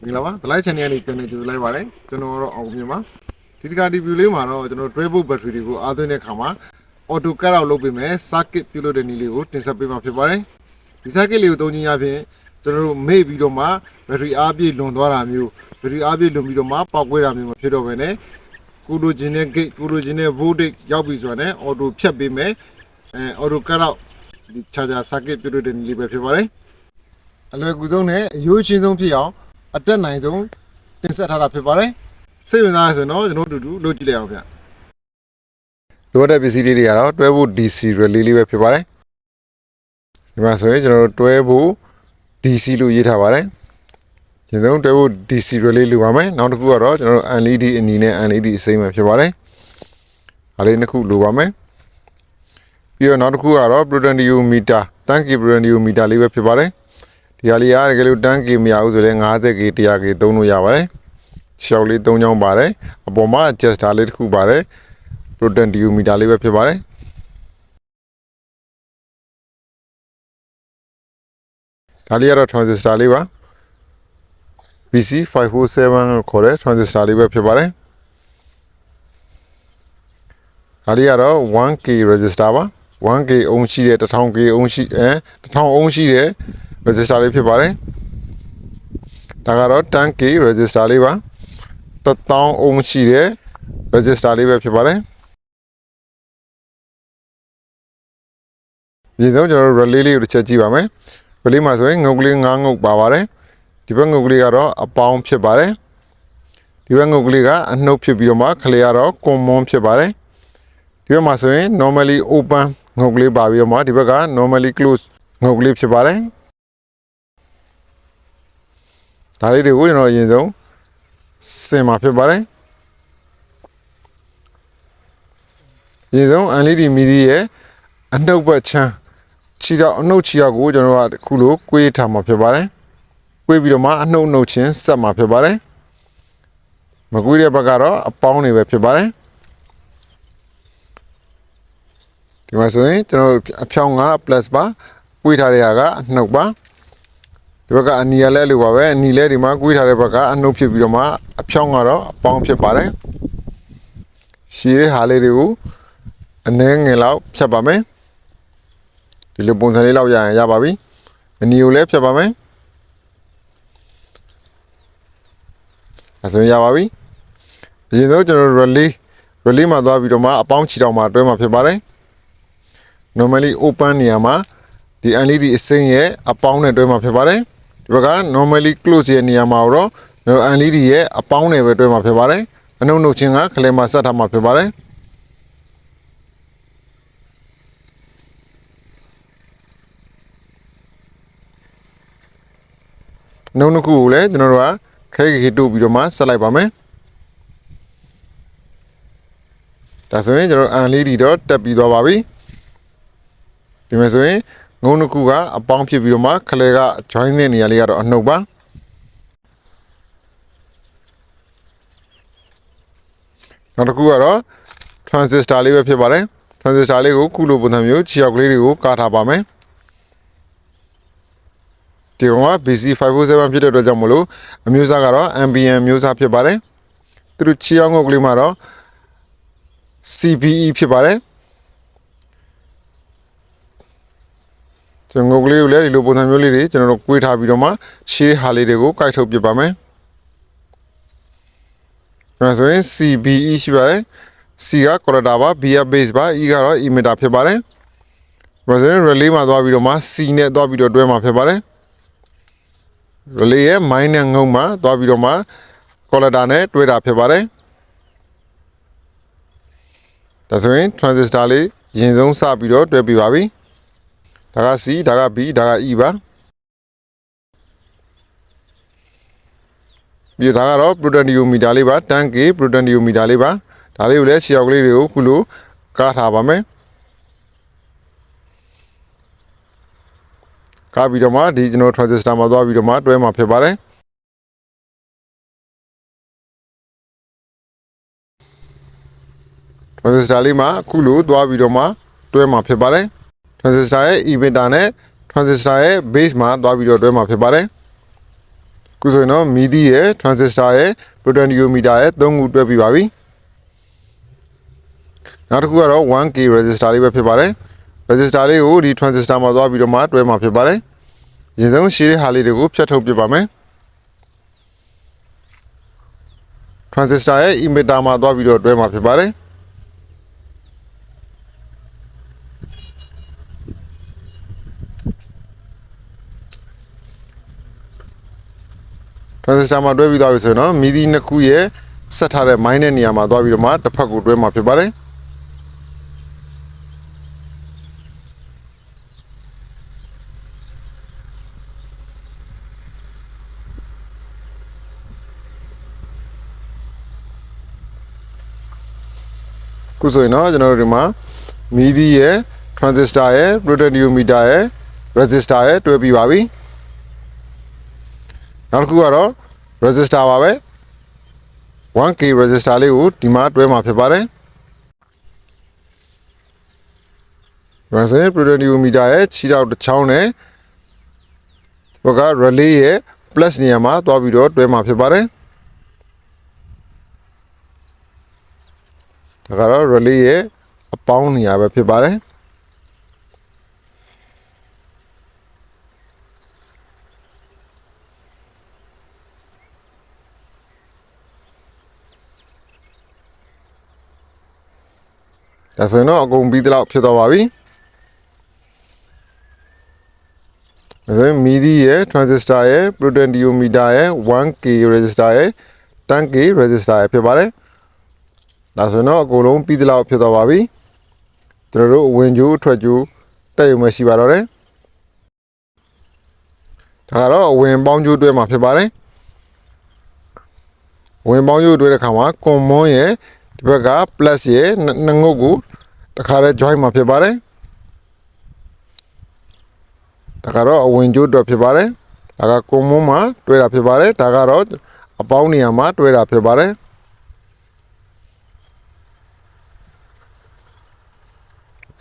Milava, the light and any to live valley, General of Yama. Ticadi Bulimano, General Treble battery, other Nekama, or to Kara Lobime, Sakit Pilo de Niliu, Tinsapima Fibare. Isaki Liudonia, General Maybe Doma, very Abi Londora, very Abi Lumidoma, Pawera Pidovene, Kudujine Gate, Kudujine, Vodic, Yabizone, or to Pebime, or to Kara, the Chaja Sakit Pilo de Nilibe. Alors, vous donnez, you choose on Pio, at the night zone, then set up a pare. 7 hours no to do, no delay of ya. What have you seen here out? Where would DC really be pare? You must say, to DC to eat avare. You don't do DC really luame, not go out, and lead in and lead the same of pare. Alena cool luame. You are not go out, prudent you meet. Thank you, prudent you meet a live pare. Yalia gelu danki miauzule ngate ki tia ki tonu ya bare shauli tonjong bare apoma just alit khu bare protein yu mita li be phit bare da li yaro transistor li ba BC 507 ko khore transistor li be phit bare da li yaro 1k register ba 1k အုံးရှိတဲ့ 1000k အုံးရှိ1000အုံးရှိတဲ့ register လေးဖြစ်ပါတယ်ဒါကတော့ 10k register လေးပါ1000အုံးရှိတဲ့ register လေးပဲဖြစ်ပါတယ်ဒီဆုံးကျွန်တော်တို့ relay လေးကိုတစ်ချက်ကြည့်ပါမယ် relay မှာဆိုရင်ငုတ်ကလေး9ငုတ်ပါပါတယ်ဒီဘက်ငုတ်ကလေးကတော့အပေါင်းဖြစ်ပါတယ်ဒီဘက်ငုတ်ကလေးကအနှုတ်ဖြစ်ပြီးတော့မှခလေးကတော့ common ဖြစ်ပါတယ်ဒီဘက်မှာဆိုရင် normally open ငုတ်ကလေးပါပြီးတော့မှဒီဘက်က normally close ငုတ်ကလေးဖြစ်ပါတယ်ဒါလေးတွေကိုကျွန်တော်အရင်ဆုံးစင်မှာဖြစ်ပါတယ်အရင်ဆုံး LED မီဒီရဲ့အနှုတ်ဘက်ချမ်းခြေတော့အနှုတ်ခြေတော့ကိုကျွန်တော်ကခုလိုကွေးထားမှာဖြစ်ပါတယ်ကွေးပြီးတော့မှအနှုတ်နှုတ်ချင်းဆက်မှာဖြစ်ပါတယ်မကွေးတဲ့ဘက်ကတော့အပေါင်းတွေပဲဖြစ်ပါတယ်ဒီမှာဆိုရင်ကျွန်တော်အဖြောင်းက plus ပါကွေးထားတဲ့ဟာကအနှုတ်ပါဒီဘက်ကအနီရလဲလို့ပါပဲအနီလဲဒီမှာကွေးထားတဲ့ဘက်ကအနှုတ်ဖြစ်ပြီးတော့မှအဖြောင်းကတော့အပေါင်းဖြစ်ပါတယ်ရှည်တဲ့ဟာလေးတွေကိုအနည်းငယ်လောက်ဖြတ်ပါမယ်ဒီလိုပုံစံလေးလောက်ရရင်ရပါပြီအနီကိုလည်းဖြတ်ပါမယ်အဲဆိုရပါပြီအရင်ဆုံးကျွန်တော် relay မှာသွားပြီးတော့မှအပေါင်းချီတောင်မှာတွဲမှာဖြစ်ပါတယ် normally open နေရာမှာဒီ LED အစိမ်းရဲ့အပေါင်းနဲ့တွဲမှာဖြစ်ပါတယ်ဒီဘက်က normally close ရဲ့နေရာမှာတော့ LED ရဲ့အပေါင်းနဲ့ပဲတွဲမှာဖြစ်ပါတယ်အနှုတ်နှုတ်ချင်းကခလဲမှာဆက်ထားမှာဖြစ်ပါတယ်နှုတ်နှစ်ခုကိုလည်းကျွန်တော်တို့ကခဲခဲတို့ပြီးတော့မှဆက်လိုက်ပါမယ်ဒါဆိုရင်ကျွန်တော် LED တော့တက်ပြီးသွားပါပြီဒီမှာဆိုရင်ငုံနှစ်ခုကအပေါင်းဖြစ်ပြီးတော့မှခလဲက join တဲ့နေရာလေးကတော့အနှုတ်ပါနောက်တစ်ခုကတော့ transistor လေးပဲဖြစ်ပါတယ် transistor လေးကိုခုလိုပုံစံမျိုးခြေောက်ကလေးတွေကိုကာထားပါမယ်ဒီကောင်က BC 507ဖြစ်တဲ့အတွက်ကြောင့်မလို့အမျိုးအစားကတော့ NPN မျိုးစားဖြစ်ပါတယ်သူတို့ခြေောက်ငုတ်ကလေးမှာတော့ CPE ဖြစ်ပါတယ်ကျွန်တော်ငုတ်ကလေးကိုလည်းဒီလိုပုံစံမျိုးလေးတွေကျွန်တော်တို့ကွေးထားပြီးတော့မှရှေးဟာလေးတွေကိုကိုက်ထုတ်ပြပါမယ်ဒါဆိုရင် CBE ရှိပါတယ် C က collector ပါ B က base ပါ E ကတော့ emitter ဖြစ်ပါတယ်ဒါဆိုရင် relay မှာသွားပြီးတော့မှ C နဲ့သွားပြီးတော့တွဲမှာဖြစ်ပါတယ် relay ရဲ့ minus ငုံမှာသွားပြီးတော့မှ collector နဲ့တွဲတာဖြစ်ပါတယ်ဒါဆိုရင် transistor လေးရင်ဆုံးစပြီးတော့တွဲပြပါပြီဒါက C ဒါက B ဒါက E ပါပြီးဒါကတော့ potentiometer လေးပါ 10k potentiometer လေးပါဒါလေးကိုလည်းခြေောက်ကလေးတွေကိုခုလိုကားထားပါမယ်ကားပြီးတော့မှဒီကျွန်တော် transistor မှာသွားပြီးတော့မှတွဲမှာဖြစ်ပါတယ်transistor လေးမှာခုလိုသွားပြီးတော့မှတွဲမှာဖြစ်ပါတယ် transistor ရဲ့ emitter နဲ့ transistor ရဲ့ base မှာသွားပြီးတော့တွဲမှာဖြစ်ပါတယ် ခုဆိုရင်တော့မီဒီရဲ့ transistor ရဲ့ potentiometer ရဲ့3ခုတွဲပြီးပါပြီနောက်တစ်ခုကတော့ 1k resistor လေးပဲဖြစ်ပါတယ် resistor လေးကိုဒီ transistor မှာသွားပြီးတော့မှတွဲမှာဖြစ်ပါတယ်ရင်ဆုံးရှည်တဲ့ဟာလေးတွေကိုဖြတ်ထုတ်ပြပါမယ် transistor ရဲ့ emitter မှာသွားပြီးတော့တွဲမှာဖြစ်ပါတယ်transistor မှာတွဲပြီးသွားပြီဆိုရင်တော့မီဒီနှစ်ခုရဲ့ဆက်ထားတဲ့ minus နေရာမှာသွားပြီးတော့မှတစ်ဖက်ကိုတွဲမှာဖြစ်ပါတယ်ခုဆိုရင်တော့ကျွန်တော်တို့ဒီမှာမီဒီရဲ့ transistor ရဲ့ potentiometer ရဲ့ resistor ရဲ့တွဲပြီးပါပြီနောက်တစ်ခုကတော့ resistor ပါပဲ 1k resistor လေးကိုဒီမှာတွဲမှာဖြစ်ပါတယ် resistor potentiometer ရဲ့ခြေထောက်တစ်ချောင်းနဲ့ဘက်က relay ရဲ့ plus နေရာမှာသွားပြီးတော့တွဲမှာဖြစ်ပါတယ်ဒါကတော့ relay ရဲ့အပေါင်းနေရာပဲဖြစ်ပါတယ်ဒါဆိုရင်တော့အကုန်ပြီးတော့ဖြစ်သွားပါပြီဒါဆိုရင်မီဒီရဲ့ transistor ရဲ့ potentiometer ရဲ့ 1k resistor ရဲ့ 10k resistor ရဲ့ဖြစ်ပါတယ်ဒါဆိုရင်တော့အကုန်လုံးပြီးတော့ဖြစ်သွားပါပြီကျွန်တော်တို့ဝင်ကြိုးအထွက်ကြိုးတက်ရုံပဲရှိပါတော့တယ်ဒါကတော့အဝင်ပေါင်းကြိုးတွဲမှာဖြစ်ပါတယ်ဝင်ပေါင်းကြိုးတွဲတဲ့ခါမှာ common ရဲ့ဒီဘက်က plus ရဲ့နှစ်ငုတ်ကိုတခါတည်း join မှာဖြစ်ပါတယ်ဒါကတော့အဝင်ကြိုးတွဲဖြစ်ပါတယ်ဒါက common မှာတွဲတာဖြစ်ပါတယ်ဒါကတော့အပေါင်းနေရာမှာတွဲတာဖြစ်ပါတယ်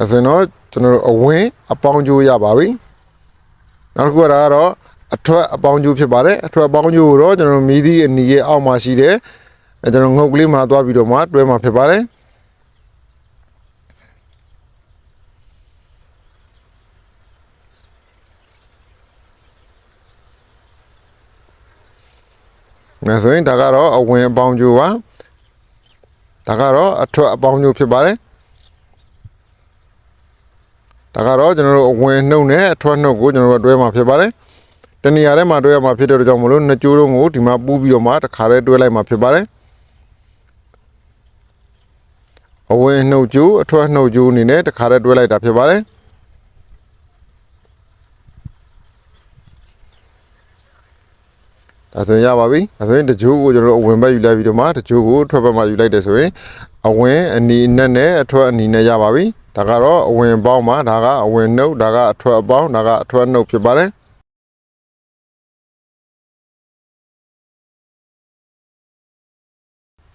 အဲဆိုတော့ကျွန်တော်တို့အဝင်အပေါင်းကြိုးရပါပြီနောက်တစ်ခုကတော့အထွက်အပေါင်းကြိုးဖြစ်ပါတယ်အထွက်အပေါင်းကြိုးကိုတော့ကျွန်တော်တို့မီဒီအနီရဲ့အောက်မှာရှိတဲ့ကျွန်တော်ငုတ်ကလေးမှာသွားပြီးတော့မှတွဲမှာဖြစ်ပါတယ်ဒါဆိုရင်ဒါကတော့အဝင်အပေါင်းကြိုးပါဒါကတော့အထွက်အပေါင်းကြိုးဖြစ်ပါတယ်ဒါကတော့ကျွန်တော်တို့အဝင်နှုတ်နဲ့အထွက်နှုတ်ကိုကျွန်တော်တို့တွဲမှာဖြစ်ပါတယ်တနေရာထဲမှာတွဲရမှာဖြစ်တဲ့အတွက်ကြောင့်မလို့နှစ်ကြိုးလုံးကိုဒီမှာပူးပြီးတော့မှတစ်ခါတည်းတွဲလိုက်မှာဖြစ်ပါတယ်အဝင်နှုတ်ကြိုးအထွက်နှုတ်ကြိုးအနေနဲ့တစ်ခါတည်းတွဲလိုက်တာဖြစ်ပါတယ်ဒါဆိုရင်ရပါပြီဒါဆိုရင်တကြိုးကိုကျွန်တော်တို့အဝင်ဘက်ယူလိုက်ပြီးတော့မှတကြိုးကိုအထွက်ဘက်မှာယူလိုက်တယ်ဆိုရင်အဝင်အနီအနက်နဲ့အထွက်အနီနဲ့ရပါပြီဒါကတော့အဝင်ပေါင်းမှာဒါကအဝင်နှုတ်ဒါကအထွက်အပေါင်းဒါကအထွက်နှုတ်ဖြစ်ပါတယ်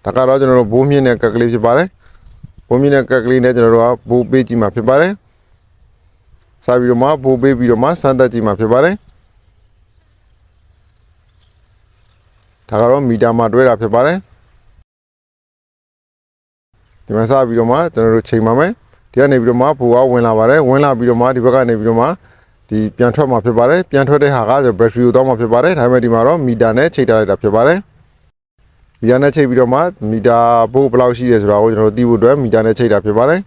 ဒါကတော့ကျွန်တော်တို့ဘိုးမြင့်တဲ့ကက်ကလေးဖြစ်ပါတယ်ဘိုးမြင့်တဲ့ကက်ကလေးနဲ့ကျွန်တော်တို့ကဘိုးပေးကြည့်မှာဖြစ်ပါတယ်စပြီးတော့မှဘိုးပေးပြီးတော့မှစမ်းသပ်ကြည့်မှာဖြစ်ပါတယ်ဒါကတော့မီတာမှာတွဲတာဖြစ်ပါတယ်ဒီမှာစပြီးတော့မှကျွန်တော်တို့ချိန်ပါမယ်ဒီကနေပြီးတော့မှဘူအောင်ဝင်လာပါတယ်ဝင်လာပြီးတော့မှဒီဘက်ကနေပြီးတော့မှဒီပြန်ထွက်မှာဖြစ်ပါတယ်ပြန်ထွက်တဲ့ဟာကဘက်ထရီကိုတောင်းမှာဖြစ်ပါတယ်ဒါပေမဲ့ဒီမှာတော့မီတာနဲ့ချိန်ထားလိုက်တာဖြစ်ပါတယ်မီတာနဲ့ချိန်ပြီးတော့မှမီတာဘိုးဘယ်လောက်ရှိရဲဆိုတာကိုကျွန်တော်တို့သိဖို့အတွက်မီတာနဲ့ချိန်တာဖြစ်ပါတယ်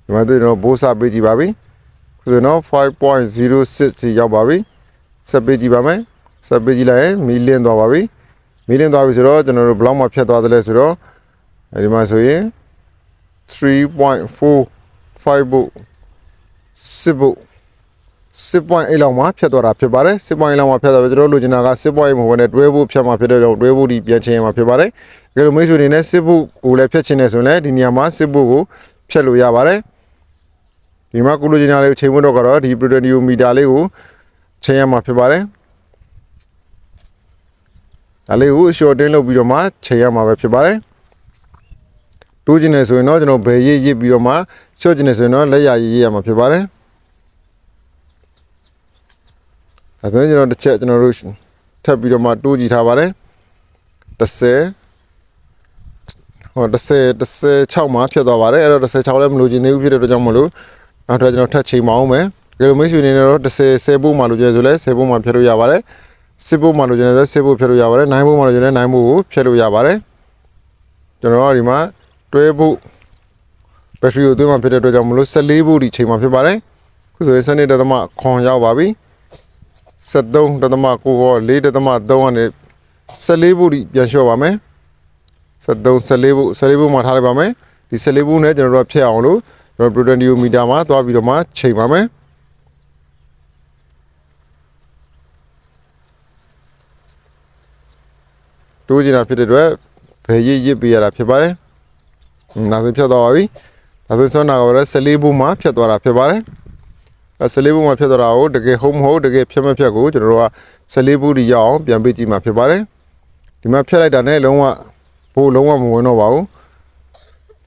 ဒီမှာကျွန်တော်ဘိုးစပေးကြည့်ပါပြီခုဆိုတော့ 5.06 စီရောက်ပါပြီဆက်ပေးကြည့်ပါမယ်ဆက်ပေးကြည့်လိုက်ရင်မီလင်းသွားပါပြီမီလင်းသွားပြီဆိုတော့ကျွန်တော်တို့ဘယ်လောက်မှဖြတ်သွားတယ်လဲဆိုတော့ဒီမှာဆိုရင်3.45 volt 10 volt 10.8လောက်မှာဖြတ်သွားတာဖြစ်ပါတယ်10.8လောက်မှာဖြတ်သွားပြီကျွန်တော်လိုချင်တာက10.8မဟုတ်ဘဲနဲ့တွဲဖို့ဖြတ်မှာဖြစ်တဲ့ကြောင့်တွဲဖို့ဒီပြန်ချင်ရမှာဖြစ်ပါတယ်ဒါကြလို့မိတ်ဆွေတွေနဲ့10 volt ကိုလည်းဖြတ်ချင်တယ်ဆိုရင်လည်းဒီနေရာမှာ10 volt ကိုဖြတ်လို့ရပါတယ်ဒီမှာကိုလိုချင်တာလေးကိုချိန်ဖို့တော့ကတော့ဒီ potentiometer လေးကိုချိန်ရမှာဖြစ်ပါတယ်ဒါလေးကို short တင်းလုပ်ပြီးတော့မှချိန်ရမှာပဲဖြစ်ပါတယ်တိုးကျင်နေဆိုရင်တော့ကျွန်တော်ဘယ်ရစ်ပြီးတော့မှချော့ကျင်နေဆိုရင်တော့လက်ရရမှာဖြစ်ပါတယ်အဲဒါကျွန်တော်တစ်ချက်ကျွန်တော်တို့ ထပ်ပြီးတော့မှတိုးကြည့်ထားပါတယ်10ဟော16မှာဖြတ်သွားပါတယ်အဲ့တော့16လည်းမလို့ခြင်းသေးဘူးဖြစ်တဲ့အတွက်ကြောင့်မလို့နောက်ထပ်ကျွန်တော်ထပ်ချိန်မအောင်မယ်ဒီလိုမိတ်ဆွေနေတော့10ပို့မှလို့ကျဆိုလဲ10ပို့မှဖြတ်လို့ရပါတယ်10ပို့မှလို့ကျနေဆို10ပို့ဖြတ်လို့ရပါတယ်9ပို့မှလို့ကျနေ9ပို့ကိုဖြတ်လို့ရပါတယ်ကျွန်တော်ဒီမှာတွဲဖို့ဘက်ထရီကိုသွင်းမှဖြစ်တဲ့အတွက်ကြောင့်မလို့14ပို့ဒီချိန်မှာဖြစ်ပါတယ်ခုဆိုရင်စနစ်တသမခွန်ရောက်ပါပြီ73.9ကို4.3ကနေ14ပို့ဒီပြန်လျှော့ပါမယ်14ပို့မှာထားလိုက်ပါမယ်ဒီ14ပို့နဲ့ကျွန်တော်တို့ဖျက်အောင်လို့ကျွန်တော် potentiometer မှာတွားပြီးတော့မှချိန်ပါမယ်တိုးကျင်တာဖြစ်တဲ့အတွက်ဘယ်ရစ်ပေးရတာဖြစ်ပါတယ်နောက်ဆုံးဖြတ်သွားပါပြီနောက်ဆုံးဆွမ်းနာကလည်း14ပို့မှာဖြတ်သွားတာဖြစ်ပါတယ်14ပို့မှာဖြတ်သွားတာကိုတကယ်ဟုတ်မဟုတ်တကယ်ဖြတ်မဖြတ်ကိုကျွန်တော်တို့က14ပို့ဒီရအောင်ပြန်ပေးကြည့်မှာဖြစ်ပါတယ်ဒီမှာဖြတ်လိုက်တာနဲ့လုံးဝဘိုးလုံးဝမဝင်တော့ပါဘူး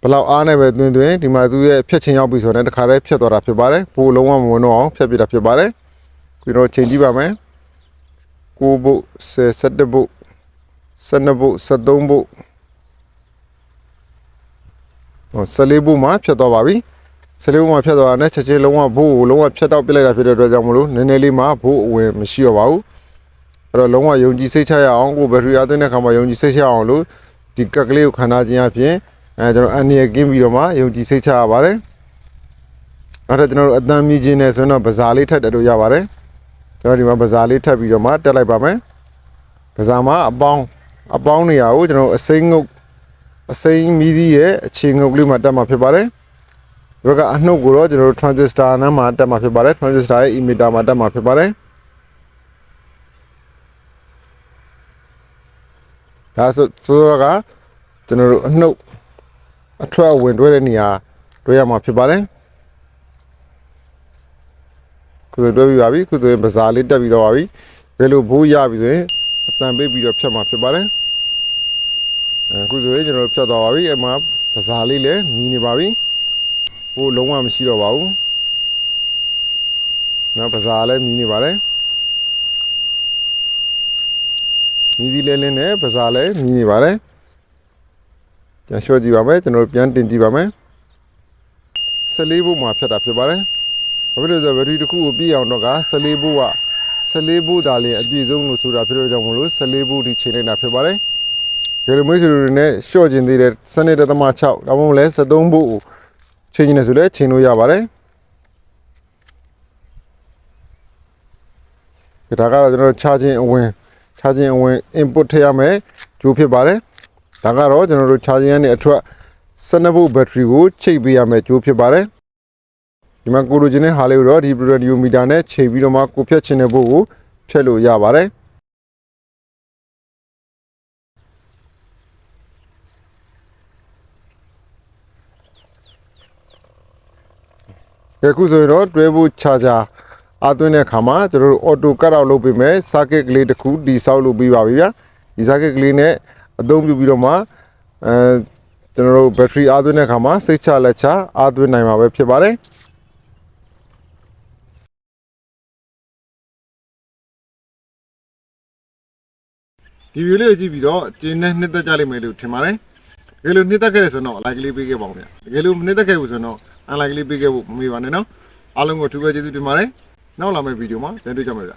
ဘလောက်အားနဲ့ပဲတွင်းဒီမှာသူရဲ့ဖြတ်ချင်းရောက်ပြီဆိုတော့တခါတည်းဖြတ်သွားတာဖြစ်ပါတယ်ဘိုးလုံးဝမဝင်တော့အောင်ဖြတ်ပြတာဖြစ်ပါတယ်ပြီးတော့ချိန်ကြည့်ပါမယ်9ပို့10 17ပို့12ပို့13ပို့14ပို့မှာဖြတ်သွားပါပြီ14ပို့မှာဖြတ်သွားတာနဲ့ချက်ချင်းလုံးဝဘိုးကိုလုံးဝဖြတ်တော့ပြလိုက်တာဖြစ်တဲ့အတွက်ကြောင့်မလို့နည်းနည်းလေးမှဘိုးအဝင်မရှိတော့ပါဘူးအဲ့တော့လုံးဝယုံကြည်စိတ်ချရအောင်ကိုဘက်ထရီအားသွင်းတဲ့ခါမှာယုံကြည်စိတ်ချရအောင်လို့ဒီကက်ကလေးကိုခန္ဓာခြင်းအပြင်ကျွန်တော်အန်နီရကင်းပြီးတော့မှယုံကြည်စိတ်ချရပါတယ်နောက်ထပ်ကျွန်တော်တို့အတန်းမြည်ခြင်းနဲ့ဆိုတော့ဘဇာလေးထပ်တက်လို့ရပါတယ်ကျွန်တော်ဒီမှာဘဇာလေးထပ်ပြီးတော့မှတက်လိုက်ပါမယ်ဘဇာမှာအပေါင်းနေရာကိုကျွန်တော်အစိမ်းမီးသီးရဲ့အခြေငုတ်လေးမှာတက်မှာဖြစ်ပါတယ်ဒီဘက်ကအနှုတ်ကိုတော့ကျွန်တော်တို့ transistor နဲ့မှာတက်မှာဖြစ်ပါတယ် transistor ရဲ့ emitter မှာတက်မှာဖြစ်ပါတယ်ဒါဆိုကကျွန်တော်တို့အနှုတ်အထွက်အဝင်တွဲတဲ့နေရာတွဲရမှာဖြစ်ပါတယ်ခုဆိုတွဲပြီးပါပြီခုဆိုရင်ဘဇာလေးတက်ပြီးတော့ပါပြီဘယ်လိုဘိုးရပြီဆိုရင်အတန်ပေးပြီးတော့ဖြတ်မှာဖြစ်ပါတယ်အခုဆိုရင်ကျွန်တော်တို့ဖြတ်သွားပါပြီအမှဘဇာလေးလည်းမြည်နေပါပြီဘိုးလုံးဝမရှိတော့ပါဘူးနောက်ဘဇာလည်းမြည်နေပါတယ်မြည်သီးလဲလင်းနဲ့ဘဇာလည်းမြည်နေပါတယ်ပြန်လျှော့ကြည့်ပါမယ်ကျွန်တော်တို့ပြန်တင်ကြည့်ပါမယ်14ပို့မှာဖြတ်တာဖြစ်ပါတယ်ဘာဖြစ်လို့လဲဆိုတော့ဘက်ထရီတစ်ခုကိုပြည့်အောင်တော့က14ပို့ဒါလေးအပြည့်ဆုံးလို့ဆိုတာဖြစ်လို့ကြောင့်မလို့14ပို့ဒီချိန်လိုက်တာဖြစ်ပါတယ်ဒီလိုမျိုးဆိုလို့နဲ့လျှော့ခြင်းသေးတယ်7.6ဒါမှမဟုတ်လဲ73ပို့ကိုချိန်နေဆိုလဲချိန်လို့ရပါတယ်ဒါကတော့ကျွန်တော် charging အဝင် input ထည့်ရမယ်ကြိုးဖြစ်ပါတယ်ဒါကတော့ကျွန်တော်တို့ charging ကနေအထွက်12 volt battery ကိုချိန်ပေးရမယ်ကြိုးဖြစ်ပါတယ်ဒီမှာကိုလိုချင်တဲ့ဟာလေးကိုတော့ဒီ potentiometer နဲ့ချိန်ပြီးတော့မှကိုဖြတ်ချင်တဲ့ဘို့ကိုဖြတ်လို့ရပါတယ်အခုဆိုရင်တော့တွဲဖို့ charger အားသွင်းတဲ့အခါမှာကျွန်တော်တို့ auto cut out လုပ်ပေးမယ် circuit ကလေးတစ်ခုဒီဆောက်လုပ်ပြီးပါပြီဗျာဒီ circuit ကလေးနဲ့အသုံးပြုပြီးတော့မှကျွန်တော်တို့ battery အားသွင်းတဲ့အခါမှာစိတ်ချလက်ချအားသွင်းနိုင်မှာပဲဖြစ်ပါတယ်ဒီဗီဒီယိုလေးကိုကြည့်ပြီးတော့ကျင်းနဲ့နှစ်သက်ကြလိမ့်မယ်လို့ထင်ပါတယ်တကယ်လို့နှစ်သက်ခဲ့ရဆိုတော့ like လေးပေးခဲ့ပါဦးဗျာတကယ်လို့မနှစ်သက်ခဲ့ဘူးဆိုတော့ unlike လေးပေးခဲ့ဖို့မမေ့ပါနဲ့နော်အားလုံးကိုထူးပဲကျေးဇူးတင်ပါတယ်နောက်လာမယ့်ဗီဒီယိုမှာပြန်တွေ့ကြမှာဗျာ